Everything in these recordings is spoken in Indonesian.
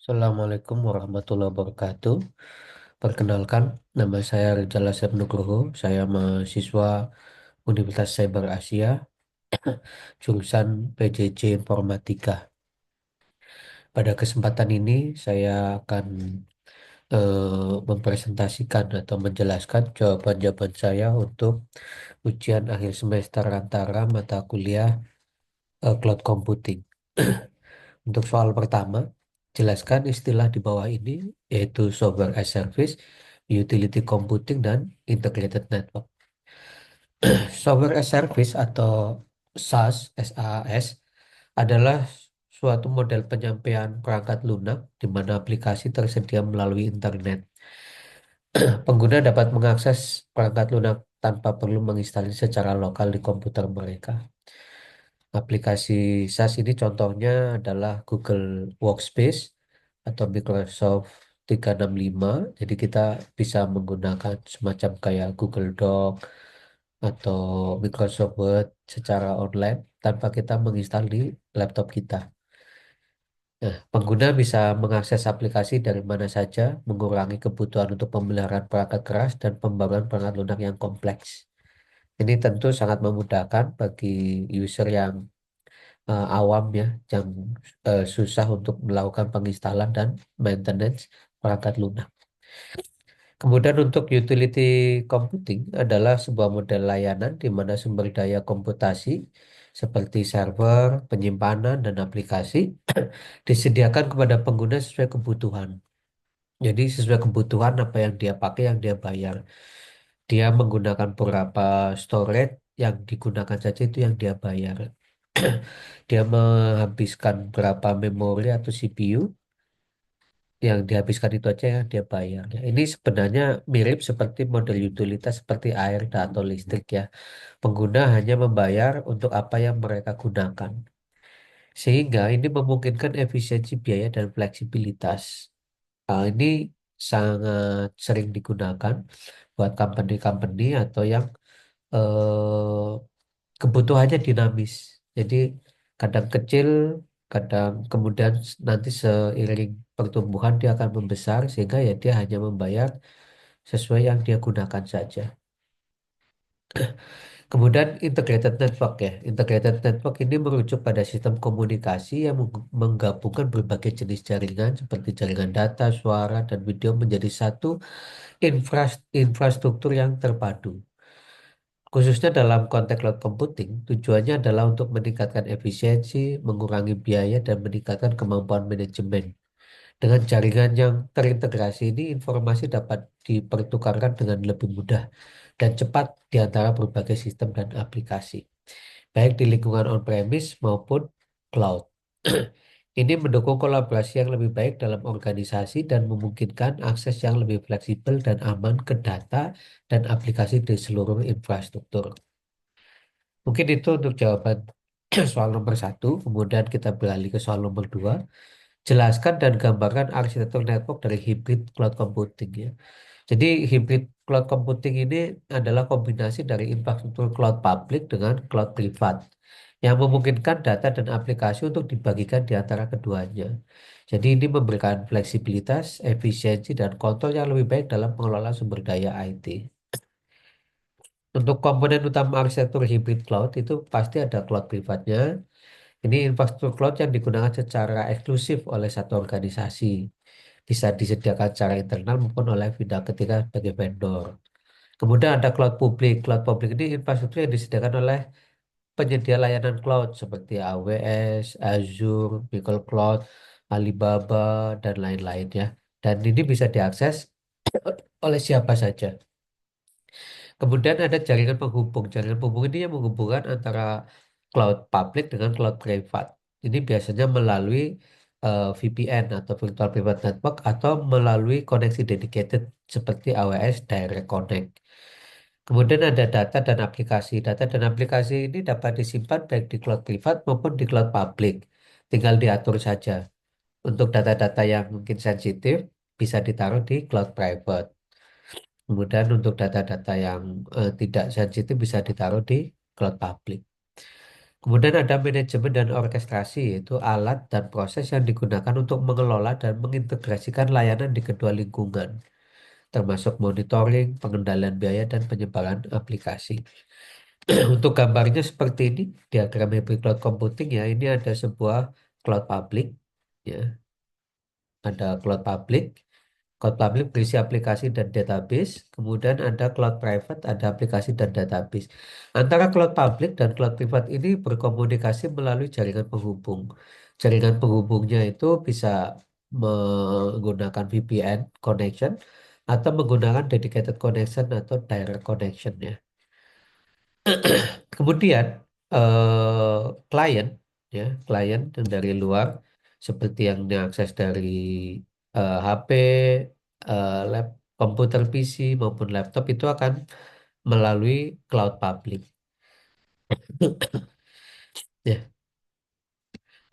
Assalamualaikum warahmatullahi wabarakatuh. Perkenalkan, nama saya Rizal Asep Nugroho. Saya mahasiswa Universitas Cyber Asia, jurusan PJJ Informatika. Pada kesempatan ini, saya akan mempresentasikan atau menjelaskan jawaban-jawaban saya untuk ujian akhir semester antara mata kuliah Cloud Computing. Untuk soal pertama, jelaskan istilah di bawah ini, yaitu Software as Service, Utility Computing, dan Integrated Network. Software as Service atau SaaS, SaaS adalah suatu model penyampaian perangkat lunak di mana aplikasi tersedia melalui internet. Pengguna dapat mengakses perangkat lunak tanpa perlu menginstalnya secara lokal di komputer mereka. Aplikasi SaaS ini contohnya adalah Google Workspace atau Microsoft 365. Jadi kita bisa menggunakan semacam kayak Google Doc atau Microsoft Word secara online tanpa kita menginstal di laptop kita. Nah, pengguna bisa mengakses aplikasi dari mana saja, mengurangi kebutuhan untuk pemeliharaan perangkat keras dan pembangunan perangkat lunak yang kompleks. Ini tentu sangat memudahkan bagi user yang awam ya, yang susah untuk melakukan penginstalan dan maintenance perangkat lunak. Kemudian untuk utility computing adalah sebuah model layanan di mana sumber daya komputasi seperti server, penyimpanan, dan aplikasi disediakan kepada pengguna sesuai kebutuhan. Jadi sesuai kebutuhan apa yang dia pakai, yang dia bayar. Dia menggunakan beberapa storage yang digunakan saja itu yang dia bayar. Dia menghabiskan berapa memori atau CPU yang dihabiskan itu aja yang dia bayar. Ya, ini sebenarnya mirip seperti model utilitas seperti air dan atau listrik ya. Pengguna hanya membayar untuk apa yang mereka gunakan. Sehingga ini memungkinkan efisiensi biaya dan fleksibilitas. Ini sangat sering digunakan buat company-company atau yang kebutuhannya dinamis. Jadi kadang kecil, kadang kemudian nanti seiring pertumbuhan dia akan membesar sehingga ya dia hanya membayar sesuai yang dia gunakan saja. Kemudian integrated network ya. Integrated network ini merujuk pada sistem komunikasi yang menggabungkan berbagai jenis jaringan seperti jaringan data, suara, dan video menjadi satu infrastruktur yang terpadu. Khususnya dalam konteks cloud computing, tujuannya adalah untuk meningkatkan efisiensi, mengurangi biaya, dan meningkatkan kemampuan manajemen. Dengan jaringan yang terintegrasi ini, informasi dapat dipertukarkan dengan lebih mudah dan cepat di antara berbagai sistem dan aplikasi, baik di lingkungan on-premise maupun cloud. Ini mendukung kolaborasi yang lebih baik dalam organisasi dan memungkinkan akses yang lebih fleksibel dan aman ke data dan aplikasi di seluruh infrastruktur. Mungkin itu untuk jawaban soal nomor satu. Kemudian kita beralih ke soal nomor dua. Jelaskan dan gambarkan arsitektur network dari hybrid cloud computing ya. Jadi hybrid cloud computing ini adalah kombinasi dari infrastruktur cloud public dengan cloud privat yang memungkinkan data dan aplikasi untuk dibagikan di antara keduanya. Jadi ini memberikan fleksibilitas, efisiensi, dan kontrol yang lebih baik dalam pengelolaan sumber daya IT. Untuk komponen utama arsitektur hybrid cloud itu pasti ada cloud privatnya. Ini infrastruktur cloud yang digunakan secara eksklusif oleh satu organisasi. Bisa disediakan secara internal maupun oleh pihak ketiga sebagai vendor. Kemudian ada cloud publik. Cloud publik ini infrastruktur yang disediakan oleh penyedia layanan cloud seperti AWS, Azure, Google Cloud, Alibaba, dan lain-lain ya. Dan ini bisa diakses oleh siapa saja. Kemudian ada jaringan penghubung. Jaringan penghubung ini yang menghubungkan antara cloud public dengan cloud privat. Ini biasanya melalui VPN atau Virtual Private Network atau melalui koneksi dedicated seperti AWS Direct Connect. Kemudian ada data dan aplikasi. Data dan aplikasi ini dapat disimpan baik di cloud privat maupun di cloud public. Tinggal diatur saja. Untuk data-data yang mungkin sensitif bisa ditaruh di cloud private. Kemudian untuk data-data yang tidak sensitif bisa ditaruh di cloud public. Kemudian ada manajemen dan orkestrasi, yaitu alat dan proses yang digunakan untuk mengelola dan mengintegrasikan layanan di kedua lingkungan, termasuk monitoring, pengendalian biaya, dan penyebaran aplikasi. Untuk gambarnya seperti ini, diagram hybrid cloud computing ya, ini ada sebuah cloud public, ya, ada cloud public. Cloud public berisi aplikasi dan database, kemudian ada cloud private, ada aplikasi dan database. Antara cloud public dan cloud private ini berkomunikasi melalui jaringan penghubung. Jaringan penghubungnya itu bisa menggunakan VPN connection atau menggunakan dedicated connection atau direct connection ya. Kemudian klien ya, klien yang dari luar seperti yang diakses dari HP, lab, komputer PC maupun laptop itu akan melalui cloud public. Ya,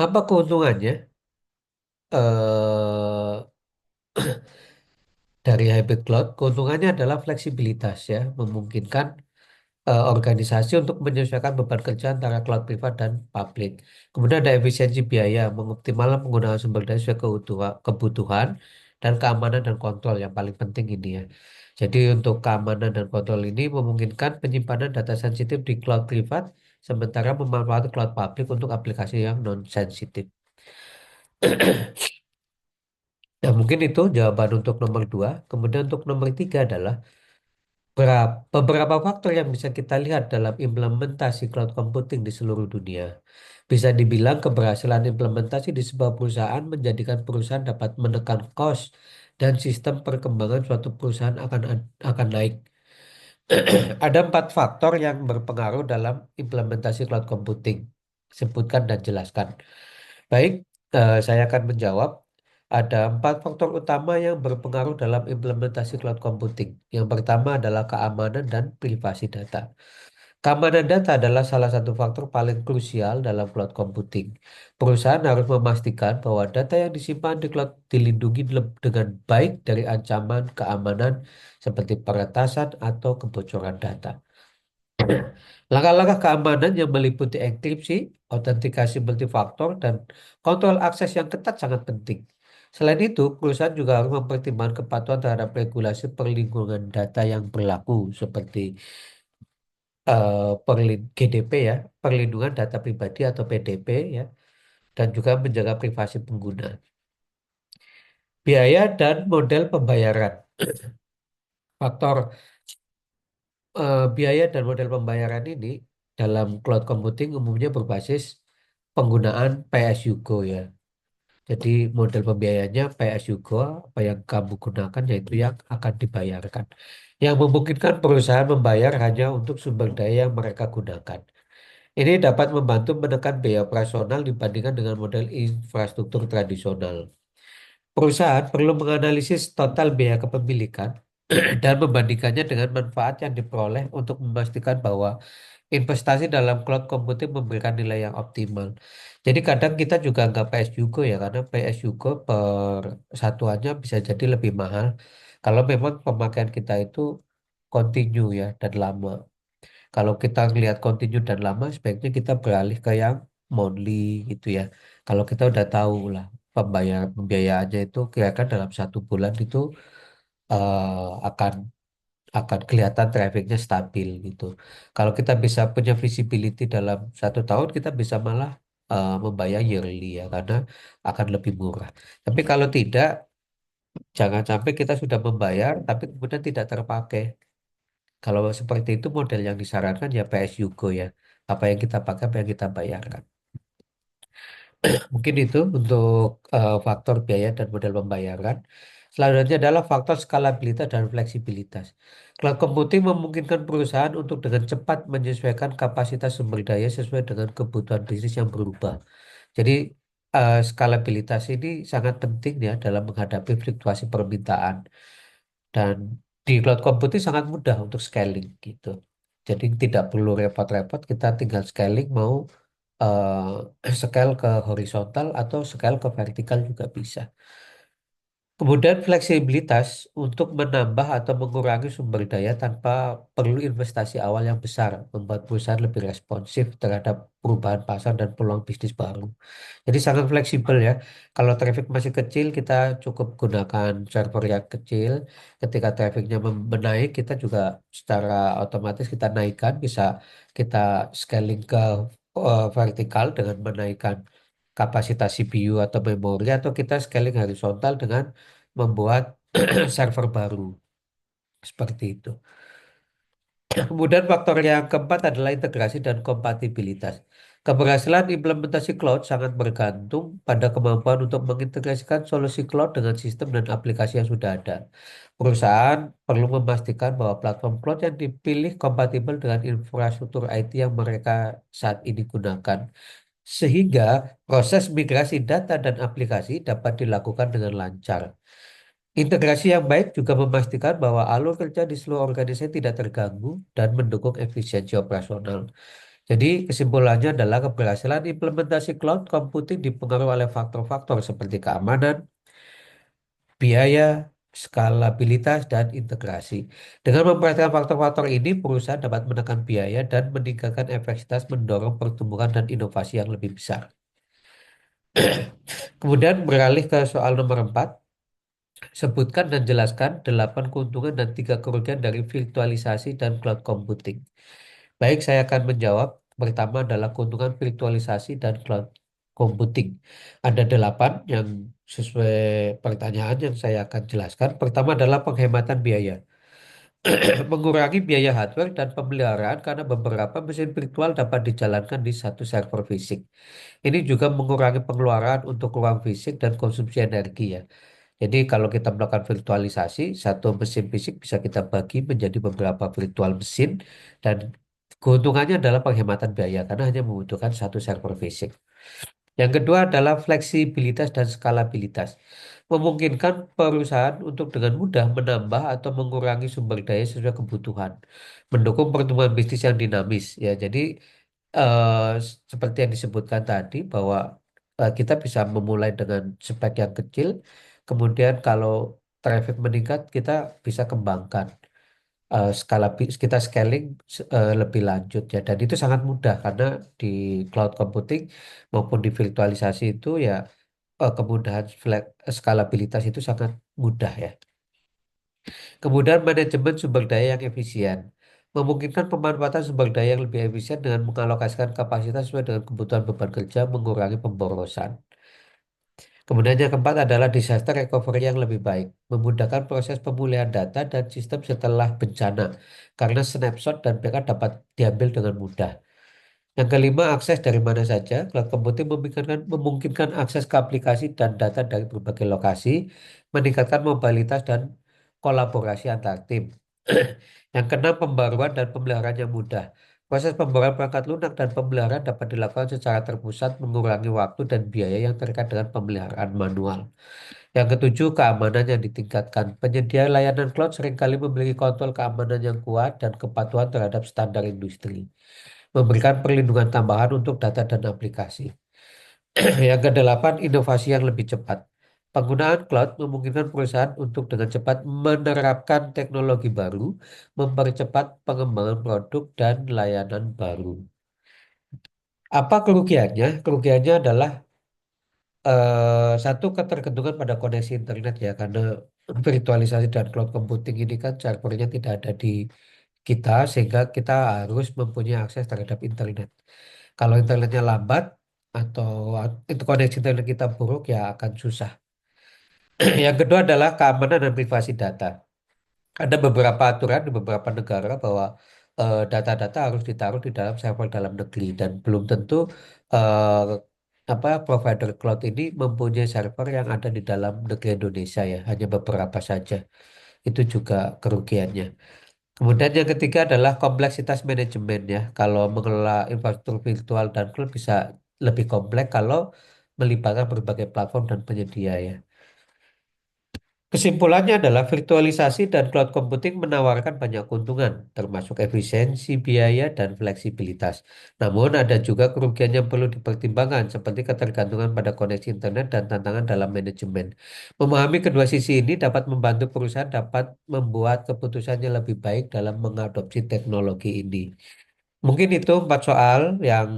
apa keuntungannya? eh dari hybrid cloud, keuntungannya adalah fleksibilitas ya, memungkinkan organisasi untuk menyesuaikan beban kerja antara cloud privat dan publik. Kemudian ada efisiensi biaya, mengoptimalkan penggunaan sumber daya sesuai kebutuhan dan keamanan dan kontrol yang paling penting ini ya. Jadi untuk keamanan dan kontrol ini memungkinkan penyimpanan data sensitif di cloud privat, sementara memanfaatkan cloud publik untuk aplikasi yang non-sensitif. Nah, mungkin itu jawaban untuk nomor dua. Kemudian untuk nomor tiga adalah beberapa faktor yang bisa kita lihat dalam implementasi cloud computing di seluruh dunia. Bisa dibilang keberhasilan implementasi di sebuah perusahaan menjadikan perusahaan dapat menekan cost dan sistem perkembangan suatu perusahaan akan naik. Ada empat faktor yang berpengaruh dalam implementasi cloud computing. Sebutkan dan jelaskan. Baik, saya akan menjawab. Ada empat faktor utama yang berpengaruh dalam implementasi cloud computing. Yang pertama adalah keamanan dan privasi data. Keamanan data adalah salah satu faktor paling krusial dalam cloud computing. Perusahaan harus memastikan bahwa data yang disimpan di cloud dilindungi dengan baik dari ancaman keamanan seperti peretasan atau kebocoran data. Langkah-langkah keamanan yang meliputi enkripsi, autentikasi multifaktor, dan kontrol akses yang ketat sangat penting. Selain itu, perusahaan juga harus mempertimbangkan kepatuhan terhadap regulasi perlindungan data yang berlaku seperti GDP ya, perlindungan data pribadi atau PDP ya, dan juga menjaga privasi pengguna. Biaya dan model pembayaran. Faktor biaya dan model pembayaran ini dalam cloud computing umumnya berbasis penggunaan pay as you go ya. Jadi model pembiayaannya pay as you go, apa yang kamu gunakan yaitu yang akan dibayarkan. Yang memungkinkan perusahaan membayar hanya untuk sumber daya yang mereka gunakan. Ini dapat membantu menekan biaya operasional dibandingkan dengan model infrastruktur tradisional. Perusahaan perlu menganalisis total biaya kepemilikan dan membandingkannya dengan manfaat yang diperoleh untuk memastikan bahwa investasi dalam cloud computing memberikan nilai yang optimal. Jadi kadang kita juga nggak PSUGO ya, karena PSUGO per satuannya bisa jadi lebih mahal kalau memang pemakaian kita itu continue ya dan lama. Kalau kita ngelihat continue dan lama, sebaiknya kita beralih ke yang monthly gitu ya. Kalau kita udah tahu lah pembayarannya itu kira-kira dalam 1 bulan itu akan kelihatan trafficnya stabil gitu. Kalau kita bisa punya visibility dalam 1 tahun, kita bisa malah membayar yearly ya, karena akan lebih murah. Tapi kalau tidak, jangan sampai kita sudah membayar tapi kemudian tidak terpakai. Kalau seperti itu model yang disarankan ya PSU Go ya. Apa yang kita pakai, apa yang kita bayarkan. Mungkin itu untuk faktor biaya dan model pembayaran. Selanjutnya adalah faktor skalabilitas dan fleksibilitas. Cloud computing memungkinkan perusahaan untuk dengan cepat menyesuaikan kapasitas sumber daya sesuai dengan kebutuhan bisnis yang berubah. Jadi skalabilitas ini sangat penting ya dalam menghadapi fluktuasi permintaan. Dan di cloud computing sangat mudah untuk scaling gitu. Jadi tidak perlu repot-repot, kita tinggal scaling mau scale ke horizontal atau scale ke vertikal juga bisa. Kemudian fleksibilitas untuk menambah atau mengurangi sumber daya tanpa perlu investasi awal yang besar, membuat perusahaan lebih responsif terhadap perubahan pasar dan peluang bisnis baru. Jadi sangat fleksibel ya. Kalau traffic masih kecil, kita cukup gunakan server yang kecil. Ketika trafficnya menaik, kita juga secara otomatis kita naikkan, bisa kita scaling ke vertikal dengan menaikkan kapasitas CPU atau memori, atau kita scaling horizontal dengan membuat server baru seperti itu. Kemudian faktor yang keempat adalah integrasi dan kompatibilitas. Keberhasilan implementasi cloud sangat bergantung pada kemampuan untuk mengintegrasikan solusi cloud dengan sistem dan aplikasi yang sudah ada. Perusahaan perlu memastikan bahwa platform cloud yang dipilih kompatibel dengan infrastruktur IT yang mereka saat ini gunakan, sehingga proses migrasi data dan aplikasi dapat dilakukan dengan lancar. Integrasi yang baik juga memastikan bahwa alur kerja di seluruh organisasi tidak terganggu dan mendukung efisiensi operasional. Jadi kesimpulannya adalah keberhasilan implementasi cloud computing dipengaruhi oleh faktor-faktor seperti keamanan, biaya, skalabilitas, dan integrasi. Dengan memperhatikan faktor-faktor ini, perusahaan dapat menekan biaya dan meningkatkan efektivitas, mendorong pertumbuhan dan inovasi yang lebih besar. Kemudian beralih ke soal nomor 4. Sebutkan dan jelaskan 8 keuntungan dan 3 kerugian dari virtualisasi dan cloud computing. Baik, saya akan menjawab. Pertama adalah keuntungan virtualisasi dan cloud computing. Ada 8 yang sesuai pertanyaan yang saya akan jelaskan. Pertama adalah penghematan biaya. Mengurangi biaya hardware dan pemeliharaan karena beberapa mesin virtual dapat dijalankan di satu server fisik. Ini juga mengurangi pengeluaran untuk ruang fisik dan konsumsi energi ya. Jadi kalau kita melakukan virtualisasi, satu mesin fisik bisa kita bagi menjadi beberapa virtual mesin, dan keuntungannya adalah penghematan biaya karena hanya membutuhkan satu server fisik. Yang kedua adalah fleksibilitas dan skalabilitas. Memungkinkan perusahaan untuk dengan mudah menambah atau mengurangi sumber daya sesuai kebutuhan. Mendukung pertumbuhan bisnis yang dinamis. Ya, jadi seperti yang disebutkan tadi bahwa kita bisa memulai dengan spek yang kecil, kemudian kalau traffic meningkat kita bisa kembangkan skala kita scaling lebih lanjut ya, dan itu sangat mudah karena di cloud computing maupun di virtualisasi itu ya kemudahan skalabilitas itu sangat mudah ya. Kemudian manajemen sumber daya yang efisien. Memungkinkan pemanfaatan sumber daya yang lebih efisien dengan mengalokasikan kapasitas sesuai dengan kebutuhan beban kerja, mengurangi pemborosan. Kemudian yang keempat adalah disaster recovery yang lebih baik, memudahkan proses pemulihan data dan sistem setelah bencana, karena snapshot dan backup dapat diambil dengan mudah. Yang kelima, akses dari mana saja. Cloud computing memungkinkan akses ke aplikasi dan data dari berbagai lokasi, meningkatkan mobilitas dan kolaborasi antar tim. Yang keenam, pembaruan dan pemeliharaan yang mudah. Proses pembaruan perangkat lunak dan pemeliharaan dapat dilakukan secara terpusat, mengurangi waktu dan biaya yang terkait dengan pemeliharaan manual. Yang ketujuh, keamanan yang ditingkatkan. Penyedia layanan cloud seringkali memiliki kontrol keamanan yang kuat dan kepatuhan terhadap standar industri, memberikan perlindungan tambahan untuk data dan aplikasi. Yang kedelapan, inovasi yang lebih cepat. Penggunaan cloud memungkinkan perusahaan untuk dengan cepat menerapkan teknologi baru, mempercepat pengembangan produk dan layanan baru. Apa kerugiannya? Kerugiannya adalah satu, ketergantungan pada koneksi internet ya, karena virtualisasi dan cloud computing ini kan servernya tidak ada di kita, sehingga kita harus mempunyai akses terhadap internet. Kalau internetnya lambat atau itu koneksi internet kita buruk ya akan susah. Yang kedua adalah keamanan dan privasi data. Ada beberapa aturan di beberapa negara bahwa data-data harus ditaruh di dalam server dalam negeri, dan belum tentu eh, provider cloud ini mempunyai server yang ada di dalam negeri Indonesia ya, hanya beberapa saja. Itu juga kerugiannya. Kemudian yang ketiga adalah kompleksitas manajemen ya. Kalau mengelola infrastruktur virtual dan cloud bisa lebih kompleks kalau melibatkan berbagai platform dan penyedia ya. Kesimpulannya adalah virtualisasi dan cloud computing menawarkan banyak keuntungan, termasuk efisiensi biaya dan fleksibilitas. Namun ada juga kerugian yang perlu dipertimbangkan, seperti ketergantungan pada koneksi internet dan tantangan dalam manajemen. Memahami kedua sisi ini dapat membantu perusahaan dapat membuat keputusannya lebih baik dalam mengadopsi teknologi ini. Mungkin itu empat soal yang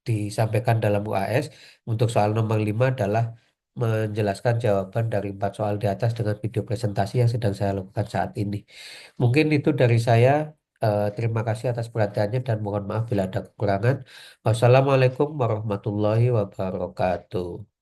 disampaikan dalam UAS. Untuk soal nomor 5 adalah menjelaskan jawaban dari empat soal di atas dengan video presentasi yang sedang saya lakukan saat ini. Mungkin itu dari saya. Terima kasih atas perhatiannya dan mohon maaf bila ada kekurangan. Wassalamualaikum warahmatullahi wabarakatuh.